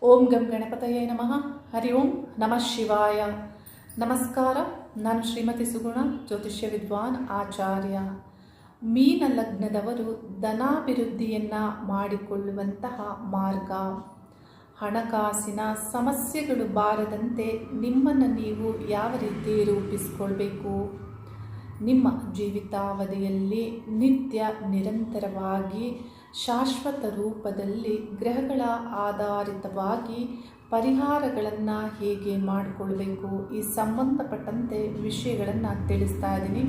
ಓಂ ಗಂ ಗಣಪತಯೇ ನಮಃ. ಹರಿ ಓಂ ನಮಃ ಶಿವಾಯ. ನಮಸ್ಕಾರ. ನಾನು ಶ್ರೀಮತಿ ಸುಗುಣ, ಜ್ಯೋತಿಷ್ಯ ವಿದ್ವಾನ್ ಆಚಾರ್ಯ. ಮೀನ ಲಗ್ನದವರು ಧನಾಭಿವೃದ್ಧಿಯನ್ನು ಮಾಡಿಕೊಳ್ಳುವಂತಹ ಮಾರ್ಗ. ಹಣಕಾಸಿನ ಸಮಸ್ಯೆಗಳು ಬಾರದಂತೆ ನಿಮ್ಮನ್ನು ನೀವು ಯಾವ ರೀತಿ ರೂಪಿಸಿಕೊಳ್ಬೇಕು, ನಿಮ್ಮ ಜೀವಿತಾವಧಿಯಲ್ಲಿ ನಿತ್ಯ ನಿರಂತರವಾಗಿ ಶಾಶ್ವತ ರೂಪದಲ್ಲಿ ಗ್ರಹಗಳ ಆಧಾರಿತವಾಗಿ ಪರಿಹಾರಗಳನ್ನು ಹೇಗೆ ಮಾಡಿಕೊಳ್ಬೇಕು, ಈ ಸಂಬಂಧಪಟ್ಟಂತೆ ವಿಷಯಗಳನ್ನು ತಿಳಿಸ್ತಾ ಇದ್ದೀನಿ.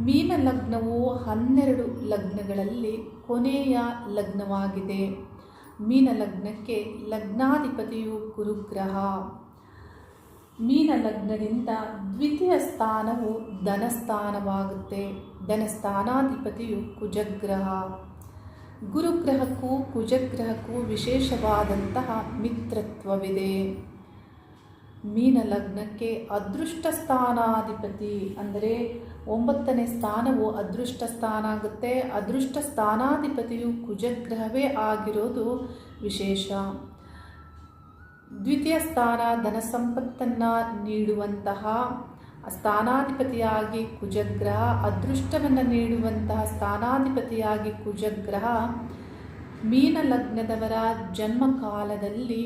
ಮೀನ ಲಗ್ನವು 12 ಲಗ್ನಗಳಲ್ಲಿ ಕೊನೆಯ ಲಗ್ನವಾಗಿದೆ. ಮೀನ ಲಗ್ನಕ್ಕೆ ಲಗ್ನಾಧಿಪತಿಯು ಗುರುಗ್ರಹ. ಮೀನ ಲಗ್ನದಿಂದ ದ್ವಿತೀಯ ಸ್ಥಾನವು ಧನಸ್ಥಾನವಾಗುತ್ತೆ. ಧನಸ್ಥಾನಾಧಿಪತಿಯು ಕುಜಗ್ರಹ. ಗುರುಗ್ರಹಕ್ಕೂ ಕುಜಗ್ರಹಕ್ಕೂ ವಿಶೇಷವಾದಂತಹ ಮಿತ್ರತ್ವವಿದೆ. ಮೀನ ಲಗ್ನಕ್ಕೆ ಅದೃಷ್ಟ ಸ್ಥಾನಾಧಿಪತಿ ಅಂದರೆ 9ನೇ ಸ್ಥಾನವು ಅದೃಷ್ಟ ಸ್ಥಾನ ಆಗುತ್ತೆ. ಅದೃಷ್ಟ ಸ್ಥಾನಾಧಿಪತಿಯು ಕುಜಗ್ರಹವೇ ಆಗಿರೋದು ವಿಶೇಷ. ದ್ವಿತೀಯ ಸ್ಥಾನ ಧನ ಸಂಪತ್ತನ್ನು ನೀಡುವಂತಹ ಸ್ಥಾನಾಧಿಪತಿಯಾಗಿ ಕುಜಗ್ರಹ, ಅದೃಷ್ಟವನ್ನು ನೀಡುವಂತಹ ಸ್ಥಾನಾಧಿಪತಿಯಾಗಿ ಕುಜಗ್ರಹ ಮೀನ ಲಗ್ನದವರ ಜನ್ಮಕಾಲದಲ್ಲಿ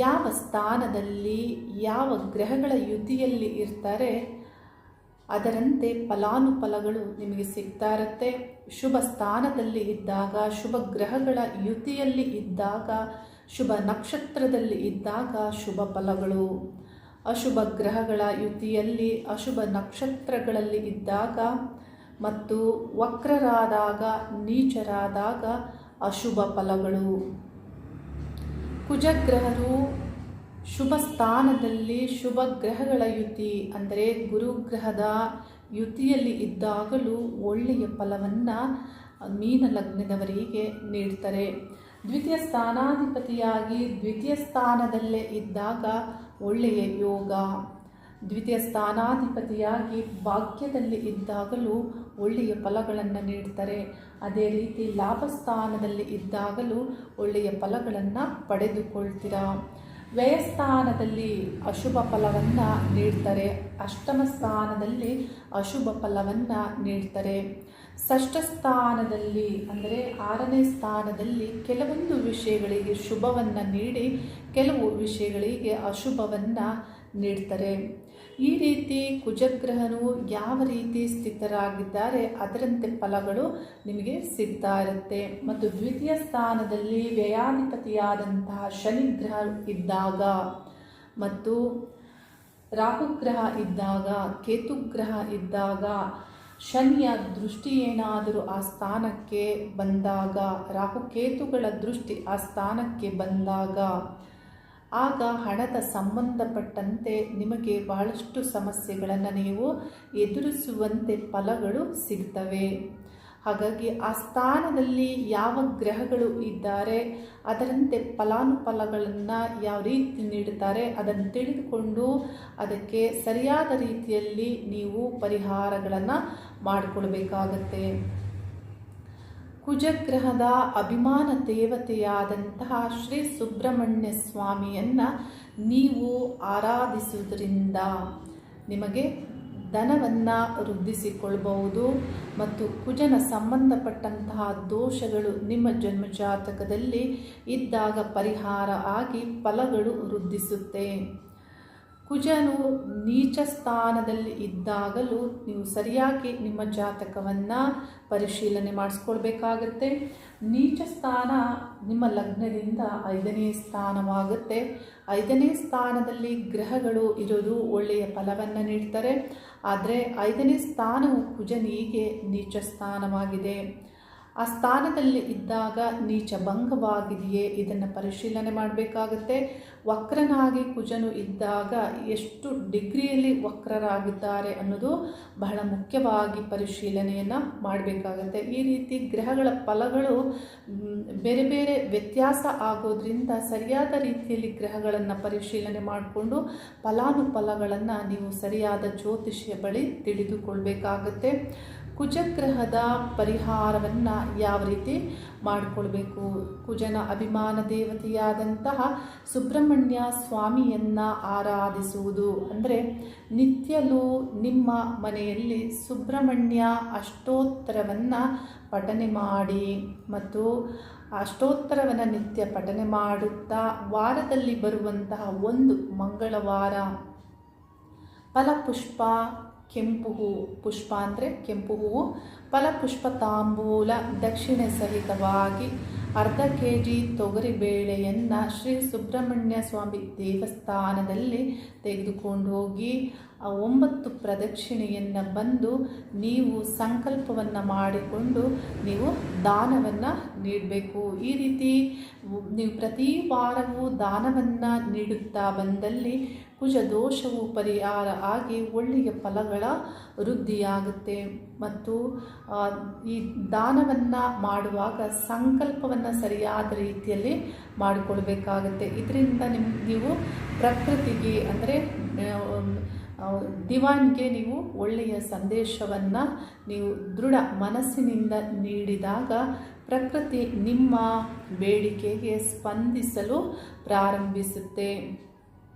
ಯಾವ ಸ್ಥಾನದಲ್ಲಿ ಯಾವ ಗ್ರಹಗಳ ಯುತಿಯಲ್ಲಿ ಇರ್ತಾರೆ ಅದರಂತೆ ಫಲಾನುಫಲಗಳು ನಿಮಗೆ ಸಿಗ್ತಾ ಇರುತ್ತೆ. ಶುಭ ಸ್ಥಾನದಲ್ಲಿ ಇದ್ದಾಗ, ಶುಭ ಗ್ರಹಗಳ ಯುತಿಯಲ್ಲಿ ಇದ್ದಾಗ, ಶುಭ ನಕ್ಷತ್ರದಲ್ಲಿ ಇದ್ದಾಗ ಶುಭ ಫಲಗಳು. ಅಶುಭ ಗ್ರಹಗಳ ಯುತಿಯಲ್ಲಿ, ಅಶುಭ ನಕ್ಷತ್ರಗಳಲ್ಲಿ ಇದ್ದಾಗ ಮತ್ತು ವಕ್ರರಾದಾಗ, ನೀಚರಾದಾಗ ಅಶುಭ ಫಲಗಳು. ಕುಜಗ್ರಹರು ಶುಭ ಸ್ಥಾನದಲ್ಲಿ ಶುಭ ಗ್ರಹಗಳ ಯುತಿ ಅಂದರೆ ಗುರುಗ್ರಹದ ಯುತಿಯಲ್ಲಿ ಇದ್ದಾಗಲೂ ಒಳ್ಳೆಯ ಫಲವನ್ನು ಮೀನ ಲಗ್ನದವರಿಗೆ ನೀಡ್ತಾರೆ. ದ್ವಿತೀಯ ಸ್ಥಾನಾಧಿಪತಿಯಾಗಿ ದ್ವಿತೀಯ ಸ್ಥಾನದಲ್ಲೇ ಇದ್ದಾಗ ಒಳ್ಳೆಯ ಯೋಗ. ದ್ವಿತೀಯ ಸ್ಥಾನಾಧಿಪತಿಯಾಗಿ ಭಾಗ್ಯದಲ್ಲಿ ಇದ್ದಾಗಲೂ ಒಳ್ಳೆಯ ಫಲಗಳನ್ನು ನೀಡ್ತಾರೆ. ಅದೇ ರೀತಿ ಲಾಭಸ್ಥಾನದಲ್ಲಿ ಇದ್ದಾಗಲೂ ಒಳ್ಳೆಯ ಫಲಗಳನ್ನು ಪಡೆದುಕೊಳ್ತೀರಾ. ವ್ಯಯಸ್ಥಾನದಲ್ಲಿ ಅಶುಭ ಫಲವನ್ನು ನೀಡ್ತಾರೆ. ಅಷ್ಟಮ ಸ್ಥಾನದಲ್ಲಿ ಅಶುಭ ಫಲವನ್ನು ನೀಡ್ತಾರೆ. ಷಷ್ಠ ಸ್ಥಾನದಲ್ಲಿ ಅಂದರೆ 6ನೇ ಸ್ಥಾನದಲ್ಲಿ ಕೆಲವೊಂದು ವಿಷಯಗಳಿಗೆ ಶುಭವನ್ನು ನೀಡಿ ಕೆಲವು ವಿಷಯಗಳಿಗೆ ಅಶುಭವನ್ನು ನೀಡ್ತಾರೆ. ಈ ರೀತಿ ಕುಜಗ್ರಹನು ಯಾವ ರೀತಿ ಸ್ಥಿತರಾಗಿದ್ದಾರೆ ಅದರಂತೆ ಫಲಗಳು ನಿಮಗೆ ಸಿಗ್ತಾ ಇರುತ್ತೆ. ಮತ್ತು ದ್ವಿತೀಯ ಸ್ಥಾನದಲ್ಲಿ ವ್ಯಯಾಧಿಪತಿಯಾದಂತಹ ಶನಿಗ್ರಹ ಇದ್ದಾಗ ಮತ್ತು ರಾಹುಗ್ರಹ ಇದ್ದಾಗ, ಕೇತುಗ್ರಹ ಇದ್ದಾಗ, ಶನಿಯ ದೃಷ್ಟಿ ಏನಾದರೂ ಆ ಸ್ಥಾನಕ್ಕೆ ಬಂದಾಗ, ರಾಹುಕೇತುಗಳ ದೃಷ್ಟಿ ಆ ಸ್ಥಾನಕ್ಕೆ ಬಂದಾಗ ಆಗ ಹಣದ ಸಂಬಂಧಪಟ್ಟಂತೆ ನಿಮಗೆ ಬಹಳಷ್ಟು ಸಮಸ್ಯೆಗಳನ್ನು ನೀವು ಎದುರಿಸುವಂತೆ ಫಲಗಳು ಸಿಗ್ತವೆ. ಹಾಗಾಗಿ ಆ ಸ್ಥಾನದಲ್ಲಿ ಯಾವ ಗ್ರಹಗಳು ಇದ್ದಾರೆ ಅದರಂತೆ ಫಲಾನುಫಲಗಳನ್ನು ಯಾವ ರೀತಿ ನೀಡುತ್ತಾರೆ ಅದನ್ನು ತಿಳಿದುಕೊಂಡು ಅದಕ್ಕೆ ಸರಿಯಾದ ರೀತಿಯಲ್ಲಿ ನೀವು ಪರಿಹಾರಗಳನ್ನು ಮಾಡಿಕೊಳ್ಬೇಕಾಗತ್ತೆ. ಕುಜಗ್ರಹದ ಅಭಿಮಾನ ದೇವತೆಯಾದಂತಹ ಶ್ರೀ ಸುಬ್ರಹ್ಮಣ್ಯ ಸ್ವಾಮಿಯನ್ನು ನೀವು ಆರಾಧಿಸುವುದರಿಂದ ನಿಮಗೆ ಧನವನ್ನು ವೃದ್ಧಿಸಿಕೊಳ್ಳಬಹುದು. ಮತ್ತು ಕುಜನ ಸಂಬಂಧಪಟ್ಟಂತಹ ದೋಷಗಳು ನಿಮ್ಮ ಜನ್ಮಜಾತಕದಲ್ಲಿ ಇದ್ದಾಗ ಪರಿಹಾರ ಆಗಿ ಫಲಗಳು ವೃದ್ಧಿಸುತ್ತೆ. ಕುಜನು ನೀಚ ಸ್ಥಾನದಲ್ಲಿ ಇದ್ದಾಗಲೂ ನೀವು ಸರಿಯಾಗಿ ನಿಮ್ಮ ಜಾತಕವನ್ನು ಪರಿಶೀಲನೆ ಮಾಡಿಸ್ಕೊಳ್ಬೇಕಾಗತ್ತೆ. ನೀಚ ಸ್ಥಾನ ನಿಮ್ಮ ಲಗ್ನದಿಂದ 5ನೇ ಸ್ಥಾನವಾಗುತ್ತೆ. 5ನೇ ಸ್ಥಾನದಲ್ಲಿ ಗ್ರಹಗಳು ಇರೋದು ಒಳ್ಳೆಯ ಫಲವನ್ನು ನೀಡ್ತಾರೆ. ಆದರೆ 5ನೇ ಸ್ಥಾನವು ಕುಜನಿಗೆ ನೀಚ ಸ್ಥಾನವಾಗಿದೆ. ಆ ಸ್ಥಾನದಲ್ಲಿ ಇದ್ದಾಗ ನೀಚ ಭಂಗವಾಗಿದೆಯೇ ಇದನ್ನು ಪರಿಶೀಲನೆ ಮಾಡಬೇಕಾಗುತ್ತೆ. ವಕ್ರನಾಗಿ ಕುಜನು ಇದ್ದಾಗ ಎಷ್ಟು ಡಿಗ್ರಿಯಲ್ಲಿ ವಕ್ರರಾಗಿದ್ದಾರೆ ಅನ್ನೋದು ಬಹಳ ಮುಖ್ಯವಾಗಿ ಪರಿಶೀಲನೆಯನ್ನು ಮಾಡಬೇಕಾಗುತ್ತೆ. ಈ ರೀತಿ ಗ್ರಹಗಳ ಫಲಗಳು ಬೇರೆ ಬೇರೆ ವ್ಯತ್ಯಾಸ ಆಗೋದ್ರಿಂದ ಸರಿಯಾದ ರೀತಿಯಲ್ಲಿ ಗ್ರಹಗಳನ್ನು ಪರಿಶೀಲನೆ ಮಾಡಿಕೊಂಡು ಫಲಾನುಫಲಗಳನ್ನು ನೀವು ಸರಿಯಾದ ಜ್ಯೋತಿಷ್ಯ ಬಳಿ ತಿಳಿದುಕೊಳ್ಬೇಕಾಗತ್ತೆ. ಕುಜಗ್ರಹದ ಪರಿಹಾರವನ್ನು ಯಾವ ರೀತಿ ಮಾಡಿಕೊಳ್ಬೇಕು. ಕುಜನ ಅಭಿಮಾನ ದೇವತೆಯಾದಂತಹ ಸುಬ್ರಹ್ಮಣ್ಯ ಸ್ವಾಮಿಯನ್ನು ಆರಾಧಿಸುವುದು ಅಂದರೆ ನಿತ್ಯಲೂ ನಿಮ್ಮ ಮನೆಯಲ್ಲಿ ಸುಬ್ರಹ್ಮಣ್ಯ ಅಷ್ಟೋತ್ತರವನ್ನು ಪಠನೆ ಮಾಡಿ ಮತ್ತು ಅಷ್ಟೋತ್ತರವನ್ನು ನಿತ್ಯ ಪಠನೆ ಮಾಡುತ್ತಾ ವಾರದಲ್ಲಿ ಬರುವಂತಹ ಒಂದು ಮಂಗಳವಾರ ಫಲಪುಷ್ಪ, ಕೆಂಪು ಹೂವು, ಪುಷ್ಪ ಅಂದರೆ ಕೆಂಪು ಹೂವು, ಫಲಪುಷ್ಪ ತಾಂಬೂಲ ದಕ್ಷಿಣೆ ಸಹಿತವಾಗಿ ಅರ್ಧ kg ತೊಗರಿಬೇಳೆಯನ್ನು ಶ್ರೀ ಸುಬ್ರಹ್ಮಣ್ಯ ಸ್ವಾಮಿ ದೇವಸ್ಥಾನದಲ್ಲಿ ತೆಗೆದುಕೊಂಡು ಹೋಗಿ 9 ಪ್ರದಕ್ಷಿಣೆಯನ್ನು ಬಂದು ನೀವು ಸಂಕಲ್ಪವನ್ನು ಮಾಡಿಕೊಂಡು ನೀವು ದಾನವನ್ನು ನೀಡಬೇಕು. ಈ ರೀತಿ ನೀವು ಪ್ರತಿ ವಾರವೂ ದಾನವನ್ನು ನೀಡುತ್ತಾ ಬಂದಲ್ಲಿ ಕುಜ ದೋಷವು ಪರಿಹಾರ ಆಗಿ ಒಳ್ಳೆಯ ಫಲಗಳ ವೃದ್ಧಿಯಾಗುತ್ತೆ. ಮತ್ತು ಈ ದಾನವನ್ನು ಮಾಡುವಾಗ ಸಂಕಲ್ಪವನ್ನು ಸರಿಯಾದ ರೀತಿಯಲ್ಲಿ ಮಾಡಿಕೊಳ್ಬೇಕಾಗುತ್ತೆ. ಇದರಿಂದ ನೀವು ಪ್ರಕೃತಿಗೆ ಅಂದರೆ ದಿವಾನ್ಗೆ ನೀವು ಒಳ್ಳೆಯ ಸಂದೇಶವನ್ನು ನೀವು ದೃಢ ಮನಸ್ಸಿನಿಂದ ನೀಡಿದಾಗ ಪ್ರಕೃತಿ ನಿಮ್ಮ ಬೇಡಿಕೆಗೆ ಸ್ಪಂದಿಸಲು ಪ್ರಾರಂಭಿಸುತ್ತೆ.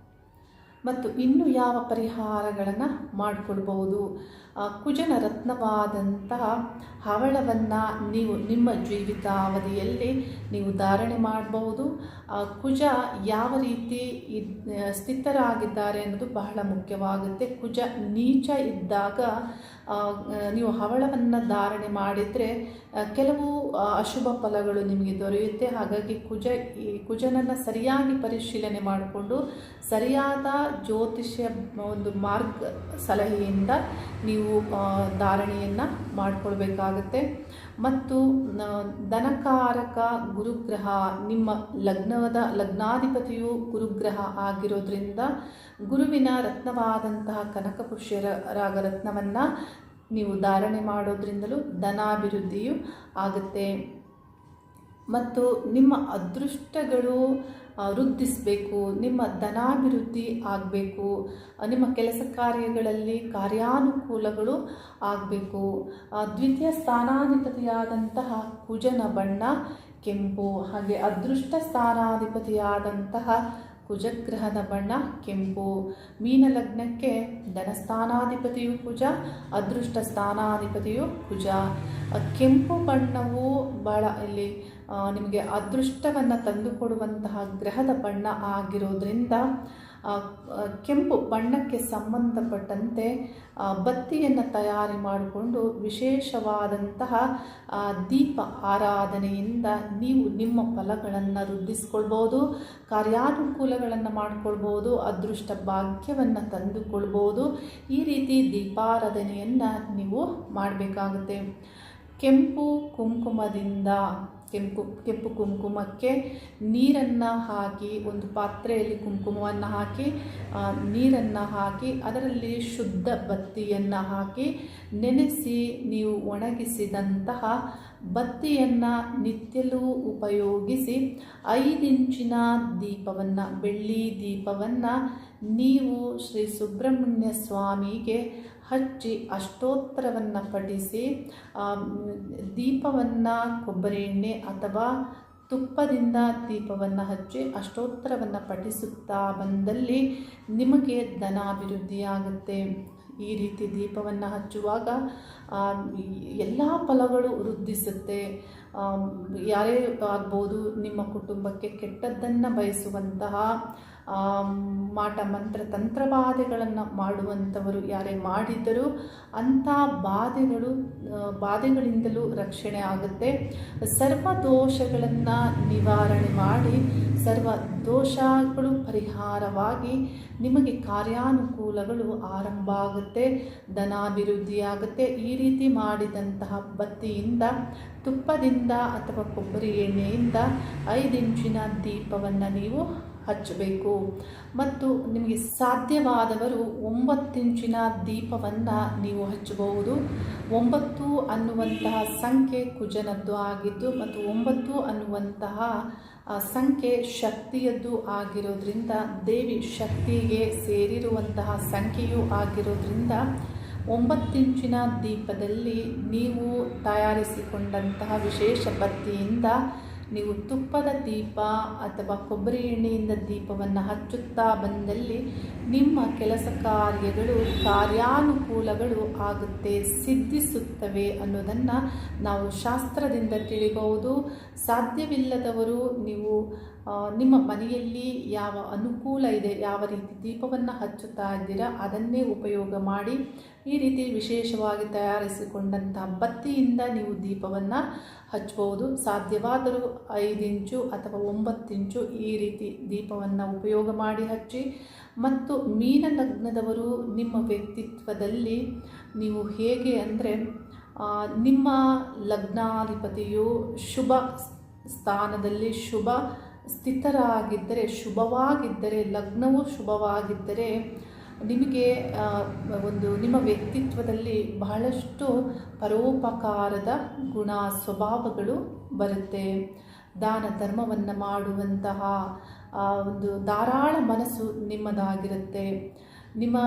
ಮತ್ತು ಇನ್ನು ಯಾವ ಪರಿಹಾರಗಳನ್ನು ಮಾಡಿಕೊಳ್ಬಹುದು. ಕುಜನ ರತ್ನವಾದಂತಹ ಹವಳವನ್ನು ನೀವು ನಿಮ್ಮ ಜೀವಿತಾವಧಿಯಲ್ಲಿ ನೀವು ಧಾರಣೆ ಮಾಡಬಹುದು. ಕುಜ ಯಾವ ರೀತಿ ಸ್ಥಿತರಾಗಿದ್ದಾರೆ ಅನ್ನೋದು ಬಹಳ ಮುಖ್ಯವಾಗುತ್ತೆ. ಕುಜ ನೀಚ ಇದ್ದಾಗ ನೀವು ಹವಳವನ್ನು ಧಾರಣೆ ಮಾಡಿದರೆ ಕೆಲವು ಅಶುಭ ಫಲಗಳು ನಿಮಗೆ ದೊರೆಯುತ್ತೆ. ಹಾಗಾಗಿ ಕುಜನನ್ನು ಸರಿಯಾಗಿ ಪರಿಶೀಲನೆ ಮಾಡಿಕೊಂಡು ಸರಿಯಾದ ಜ್ಯೋತಿಷ್ಯ ಒಂದು ಮಾರ್ಗ ಸಲಹೆಯಿಂದ ನೀವು ಧಾರಣೆಯನ್ನು ಮಾಡಿಕೊಳ್ಬೇಕಾಗತ್ತೆ. ಮತ್ತು ಧನಕಾರಕ ಗುರುಗ್ರಹ ನಿಮ್ಮ ಲಗ್ನಾಧಿಪತಿಯು ಗುರುಗ್ರಹ ಆಗಿರೋದ್ರಿಂದ ಗುರುವಿನ ರತ್ನವಾದಂತಹ ಕನಕಪುಷ್ಯರಾಗ ರತ್ನವನ್ನು ನೀವು ಧಾರಣೆ ಮಾಡೋದ್ರಿಂದಲೂ ಧನಾಭಿವೃದ್ಧಿಯು ಆಗುತ್ತೆ. ಮತ್ತು ನಿಮ್ಮ ಅದೃಷ್ಟಗಳು ವೃದ್ಧಿಸಬೇಕು, ನಿಮ್ಮ ಧನಾಭಿವೃದ್ಧಿ ಆಗಬೇಕು, ನಿಮ್ಮ ಕೆಲಸ ಕಾರ್ಯಗಳಲ್ಲಿ ಕಾರ್ಯಾನುಕೂಲಗಳು ಆಗಬೇಕು. ದ್ವಿತೀಯ ಸ್ಥಾನಾಧಿಪತಿಯಾದಂತಹ ಕುಜನ ಬಣ್ಣ ಕೆಂಪು, ಹಾಗೆ ಅದೃಷ್ಟ ಸ್ಥಾನಾಧಿಪತಿಯಾದಂತಹ ಕುಜಗ್ರಹದ ಬಣ್ಣ ಕೆಂಪು. ಮೀನ ಲಗ್ನಕ್ಕೆ ಧನಸ್ಥಾನಾಧಿಪತಿಯು ಕುಜ, ಅದೃಷ್ಟ ಸ್ಥಾನಾಧಿಪತಿಯು ಕುಜ. ಕೆಂಪು ಬಣ್ಣವು ಭಾಳ ಇಲ್ಲಿ ನಿಮಗೆ ಅದೃಷ್ಟವನ್ನು ತಂದುಕೊಡುವಂತಹ ಗ್ರಹದ ಬಣ್ಣ ಆಗಿರೋದ್ರಿಂದ ಕೆಂಪು ಬಣ್ಣಕ್ಕೆ ಸಂಬಂಧಪಟ್ಟಂತೆ ಬತ್ತಿಯನ್ನು ತಯಾರಿ ಮಾಡಿಕೊಂಡು ವಿಶೇಷವಾದಂತಹ ದೀಪ ಆರಾಧನೆಯಿಂದ ನೀವು ನಿಮ್ಮ ಫಲಗಳನ್ನು ವೃದ್ಧಿಸ್ಕೊಳ್ಬೋದು, ಕಾರ್ಯಾನುಕೂಲಗಳನ್ನು ಮಾಡಿಕೊಳ್ಬೋದು, ಅದೃಷ್ಟ ಭಾಗ್ಯವನ್ನು ತಂದುಕೊಳ್ಬೋದು. ಈ ರೀತಿ ದೀಪಾರಾಧನೆಯನ್ನು ನೀವು ಮಾಡಬೇಕಾಗುತ್ತೆ. ಕೆಂಪು ಕುಂಕುಮದಿಂದ ಕೆಂಪು ಕುಂಕುಮಕ್ಕೆ ನೀರನ್ನು ಹಾಕಿ ಒಂದು ಪಾತ್ರೆಯಲ್ಲಿ ಕುಂಕುಮವನ್ನು ಹಾಕಿ ನೀರನ್ನು ಹಾಕಿ ಅದರಲ್ಲಿ ಶುದ್ಧ ಬತ್ತಿಯನ್ನು ಹಾಕಿ ನೆನೆಸಿ ನೀವು ಒಣಗಿಸಿದಂತಹ ಬತ್ತಿಯನ್ನು ನಿತ್ಯಲೂ ಉಪಯೋಗಿಸಿ 5 ಇಂಚಿನ ದೀಪವನ್ನು ಬೆಳ್ಳಿ ದೀಪವನ್ನು ನೀವು ಶ್ರೀ ಸುಬ್ರಹ್ಮಣ್ಯ ಸ್ವಾಮಿಗೆ ಹಚ್ಚಿ ಅಷ್ಟೋತ್ತರವನ್ನು ಪಠಿಸಿ ದೀಪವನ್ನು ಕೊಬ್ಬರಿ ಎಣ್ಣೆ ಅಥವಾ ತುಪ್ಪದಿಂದ ದೀಪವನ್ನು ಹಚ್ಚಿ ಅಷ್ಟೋತ್ತರವನ್ನು ಪಠಿಸುತ್ತಾ ಬಂದಲ್ಲಿ ನಿಮಗೆ ಧನಾಭಿವೃದ್ಧಿಯಾಗುತ್ತೆ. ಈ ರೀತಿ ದೀಪವನ್ನು ಹಚ್ಚುವಾಗ ಎಲ್ಲ ಫಲಗಳು ವೃದ್ಧಿಸುತ್ತೆ. ಯಾರೇ ಆಗ್ಬೋದು, ನಿಮ್ಮ ಕುಟುಂಬಕ್ಕೆ ಕೆಟ್ಟದ್ದನ್ನು ಬಯಸುವಂತಹ ಮಾಟ ಮಂತ್ರ ತಂತ್ರಬಾಧೆಗಳನ್ನು ಮಾಡುವಂಥವರು ಯಾರೇ ಮಾಡಿದ್ದರೂ ಅಂಥ ಬಾಧೆಗಳಿಂದಲೂ ರಕ್ಷಣೆ ಆಗುತ್ತೆ. ಸರ್ವ ದೋಷಗಳನ್ನು ನಿವಾರಣೆ ಮಾಡಿ ಸರ್ವ ದೋಷಗಳು ಪರಿಹಾರವಾಗಿ ನಿಮಗೆ ಕಾರ್ಯಾನುಕೂಲಗಳು ಆರಂಭ ಆಗುತ್ತೆ, ಧನಾಭಿವೃದ್ಧಿಯಾಗುತ್ತೆ. ಈ ರೀತಿ ಮಾಡಿದಂತಹ ಬತ್ತಿಯಿಂದ ತುಪ್ಪದಿಂದ ಅಥವಾ ಕೊಬ್ಬರಿ ಎಣ್ಣೆಯಿಂದ 5 ಇಂಚಿನ ದೀಪವನ್ನು ನೀವು ಹಚ್ಚಬೇಕು. ಮತ್ತು ನಿಮಗೆ ಸಾಧ್ಯವಾದವರು 9 ಇಂಚಿನ ದೀಪವನ್ನು ನೀವು ಹಚ್ಚಬಹುದು. 9 ಅನ್ನುವಂತಹ ಸಂಖ್ಯೆ ಕುಜನದ್ದು ಆಗಿದ್ದು ಮತ್ತು 9 ಅನ್ನುವಂತಹ ಸಂಖ್ಯೆ ಶಕ್ತಿಯದ್ದು ಆಗಿರೋದ್ರಿಂದ ದೇವಿ ಶಕ್ತಿಗೆ ಸೇರಿರುವಂತಹ ಸಂಖ್ಯೆಯೂ ಆಗಿರೋದ್ರಿಂದ 9 ಇಂಚಿನ ದೀಪದಲ್ಲಿ ನೀವು ತಯಾರಿಸಿಕೊಂಡಂತಹ ವಿಶೇಷ ಬತ್ತಿಯಿಂದ ನೀವು ತುಪ್ಪದ ದೀಪ ಅಥವಾ ಕೊಬ್ಬರಿ ಎಣ್ಣೆಯಿಂದ ದೀಪವನ್ನು ಹಚ್ಚುತ್ತಾ ಬಂದಲ್ಲಿ ನಿಮ್ಮ ಕೆಲಸ ಕಾರ್ಯಗಳು ಕಾರ್ಯಾನುಕೂಲಗಳು ಆಗುತ್ತೆ, ಸಿದ್ಧಿಸುತ್ತವೆ ಅನ್ನೋದನ್ನು ನಾವು ಶಾಸ್ತ್ರದಿಂದ ತಿಳಿಬಹುದು. ಸಾಧ್ಯವಿಲ್ಲದವರು ನೀವು ನಿಮ್ಮ ಮನೆಯಲ್ಲಿ ಯಾವ ಅನುಕೂಲ ಇದೆ, ಯಾವ ರೀತಿ ದೀಪವನ್ನು ಹಚ್ಚುತ್ತಾ ಇದ್ದೀರಾ ಅದನ್ನೇ ಉಪಯೋಗ ಮಾಡಿ ಈ ರೀತಿ ವಿಶೇಷವಾಗಿ ತಯಾರಿಸಿಕೊಂಡಂತಹ ಬತ್ತಿಯಿಂದ ನೀವು ದೀಪವನ್ನು ಹಚ್ಚಬಹುದು. ಸಾಧ್ಯವಾದರೂ 5 ಇಂಚು ಅಥವಾ 9 ಇಂಚು ಈ ರೀತಿ ದೀಪವನ್ನು ಉಪಯೋಗ ಮಾಡಿ ಹಚ್ಚಿ. ಮತ್ತು ಮೀನ ಲಗ್ನದವರು ನಿಮ್ಮ ವ್ಯಕ್ತಿತ್ವದಲ್ಲಿ ನೀವು ಹೇಗೆ ಅಂದರೆ ನಿಮ್ಮ ಲಗ್ನಾಧಿಪತಿಯು ಶುಭ ಸ್ಥಾನದಲ್ಲಿ ಶುಭ ಸ್ಥಿತರಾಗಿದ್ದರೆ, ಶುಭವಾಗಿದ್ದರೆ, ಲಗ್ನವು ಶುಭವಾಗಿದ್ದರೆ ನಿಮಗೆ ನಿಮ್ಮ ವ್ಯಕ್ತಿತ್ವದಲ್ಲಿ ಬಹಳಷ್ಟು ಪರೋಪಕಾರದ ಗುಣ ಸ್ವಭಾವಗಳು ಬರುತ್ತೆ. ದಾನ ಧರ್ಮವನ್ನು ಮಾಡುವಂತಹ ಒಂದು ಧಾರಾಳ ಮನಸ್ಸು ನಿಮ್ಮದಾಗಿರುತ್ತೆ. ನಿಮ್ಮ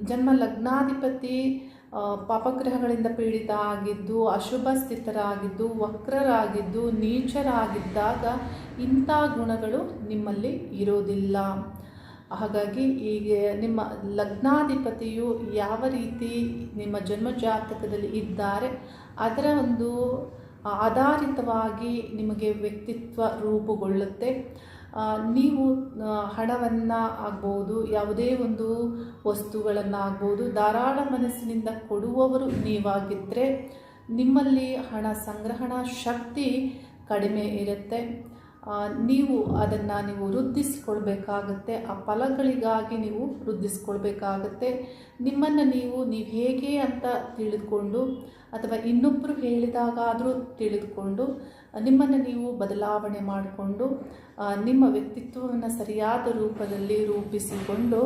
ಜನ್ಮ ಲಗ್ನಾಧಿಪತಿ ಪಾಪಗ್ರಹಗಳಿಂದ ಪೀಡಿತ ಆಗಿದ್ದು, ಅಶುಭ ಸ್ಥಿತರಾಗಿದ್ದು, ವಕ್ರರಾಗಿದ್ದು, ನೀಚರಾಗಿದ್ದಾಗ ಇಂಥ ಗುಣಗಳು ನಿಮ್ಮಲ್ಲಿ ಇರೋದಿಲ್ಲ. ಹಾಗಾಗಿ ಈಗ ನಿಮ್ಮ ಲಗ್ನಾಧಿಪತಿಯು ಯಾವ ರೀತಿ ನಿಮ್ಮ ಜನ್ಮ ಜಾತಕದಲ್ಲಿ ಇದ್ದಾರೆ ಅದರ ಒಂದು ಆಧಾರಿತವಾಗಿ ನಿಮಗೆ ವ್ಯಕ್ತಿತ್ವ ರೂಪುಗೊಳ್ಳುತ್ತೆ. ನೀವು ಹಣವನ್ನು ಆಗ್ಬೋದು, ಯಾವುದೇ ಒಂದು ವಸ್ತುಗಳನ್ನು ಧಾರಾಳ ಮನಸ್ಸಿನಿಂದ ಕೊಡುವವರು ನೀವಾಗಿದ್ದರೆ ನಿಮ್ಮಲ್ಲಿ ಹಣ ಸಂಗ್ರಹಣಾ ಶಕ್ತಿ ಕಡಿಮೆ ಇರುತ್ತೆ. ನೀವು ಅದನ್ನು ವೃದ್ಧಿಸ್ಕೊಳ್ಬೇಕಾಗತ್ತೆ. ಆ ಫಲಗಳಿಗಾಗಿ ನೀವು ವೃದ್ಧಿಸ್ಕೊಳ್ಬೇಕಾಗತ್ತೆ. ನಿಮ್ಮನ್ನು ನೀವು ಹೇಗೆ ಅಂತ ತಿಳಿದುಕೊಂಡು ಅಥವಾ ಇನ್ನೊಬ್ಬರು ಹೇಳಿದಾಗಾದರೂ ತಿಳಿದುಕೊಂಡು ನಿಮ್ಮನ್ನು ನೀವು ಬದಲಾವಣೆ ಮಾಡಿಕೊಂಡು ನಿಮ್ಮ ವ್ಯಕ್ತಿತ್ವವನ್ನು ಸರಿಯಾದ ರೂಪದಲ್ಲಿ ರೂಪಿಸಿಕೊಂಡು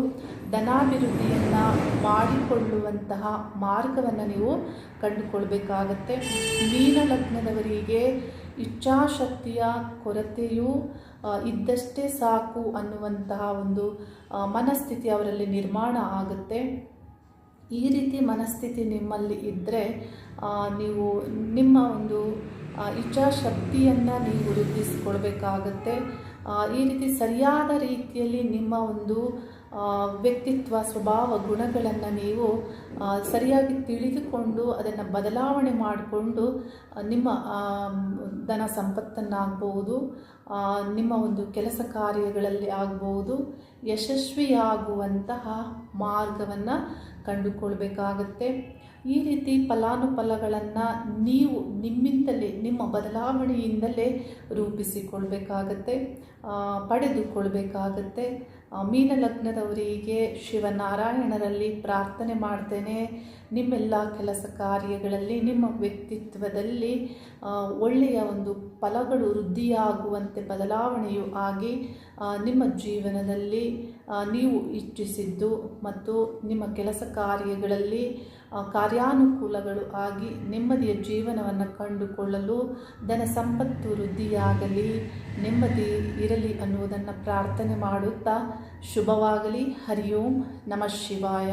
ಧನಾಭಿವೃದ್ಧಿಯನ್ನು ಮಾಡಿಕೊಳ್ಳುವಂತಹ ಮಾರ್ಗವನ್ನು ನೀವು ಕಂಡುಕೊಳ್ಬೇಕಾಗತ್ತೆ. ಮೀನ ಲಗ್ನದವರಿಗೆ ಇಚ್ಛಾಶಕ್ತಿಯ ಕೊರತೆಯು ಇದ್ದಷ್ಟೇ ಸಾಕು ಅನ್ನುವಂತಹ ಒಂದು ಮನಸ್ಥಿತಿ ಅವರಲ್ಲಿ ನಿರ್ಮಾಣ ಆಗುತ್ತೆ. ಈ ರೀತಿ ಮನಸ್ಥಿತಿ ನಿಮ್ಮಲ್ಲಿ ಇದ್ದರೆ ನೀವು ನಿಮ್ಮ ಒಂದು ಇಚ್ಛಾಶಕ್ತಿಯನ್ನು ನೀವು ವೃದ್ಧಿಸಿಕೊಳ್ಬೇಕಾಗತ್ತೆ. ಈ ರೀತಿ ಸರಿಯಾದ ರೀತಿಯಲ್ಲಿ ನಿಮ್ಮ ಒಂದು ವ್ಯಕ್ತಿತ್ವ ಸ್ವಭಾವ ಗುಣಗಳನ್ನು ನೀವು ಸರಿಯಾಗಿ ತಿಳಿದುಕೊಂಡು ಅದನ್ನು ಬದಲಾವಣೆ ಮಾಡಿಕೊಂಡು ನಿಮ್ಮ ಧನ ಸಂಪತ್ತನ್ನಾಗಬಹುದು, ನಿಮ್ಮ ಒಂದು ಕೆಲಸ ಕಾರ್ಯಗಳಲ್ಲಿ ಆಗಬಹುದು, ಯಶಸ್ವಿಯಾಗುವಂತಹ ಮಾರ್ಗವನ್ನು ಕಂಡುಕೊಳ್ಬೇಕಾಗತ್ತೆ. ಈ ರೀತಿ ಫಲಾನುಫಲಗಳನ್ನು ನೀವು ನಿಮ್ಮಿಂದಲೇ ನಿಮ್ಮ ಬದಲಾವಣೆಯಿಂದಲೇ ರೂಪಿಸಿಕೊಳ್ಬೇಕಾಗತ್ತೆ, ಪಡೆದುಕೊಳ್ಬೇಕಾಗತ್ತೆ. ಮೀನ ಲಗ್ನದವರಿಗೆ ಶಿವನಾರಾಯಣರಲ್ಲಿ ಪ್ರಾರ್ಥನೆ ಮಾಡ್ತೇನೆ, ನಿಮ್ಮೆಲ್ಲ ಕೆಲಸ ಕಾರ್ಯಗಳಲ್ಲಿ ನಿಮ್ಮ ವ್ಯಕ್ತಿತ್ವದಲ್ಲಿ ಒಳ್ಳೆಯ ಒಂದು ಫಲಗಳು ವೃದ್ಧಿಯಾಗುವಂತೆ ಬದಲಾವಣೆಯು ಆಗಿ ನಿಮ್ಮ ಜೀವನದಲ್ಲಿ ನೀವು ಇಚ್ಛಿಸಿದ್ದು ಮತ್ತು ನಿಮ್ಮ ಕೆಲಸ ಕಾರ್ಯಗಳಲ್ಲಿ ಕಾರ್ಯಾನುಕೂಲಗಳು ಆಗಿ ನೆಮ್ಮದಿಯ ಜೀವನವನ್ನು ಕಂಡುಕೊಳ್ಳಲು ಧನ ಸಂಪತ್ತು ವೃದ್ಧಿಯಾಗಲಿ, ನೆಮ್ಮದಿ ಇರಲಿ ಅನ್ನುವುದನ್ನು ಪ್ರಾರ್ಥನೆ ಮಾಡುತ್ತಾ ಶುಭವಾಗಲಿ. ಹರಿ ಓಂ ನಮಃ ಶಿವಾಯ.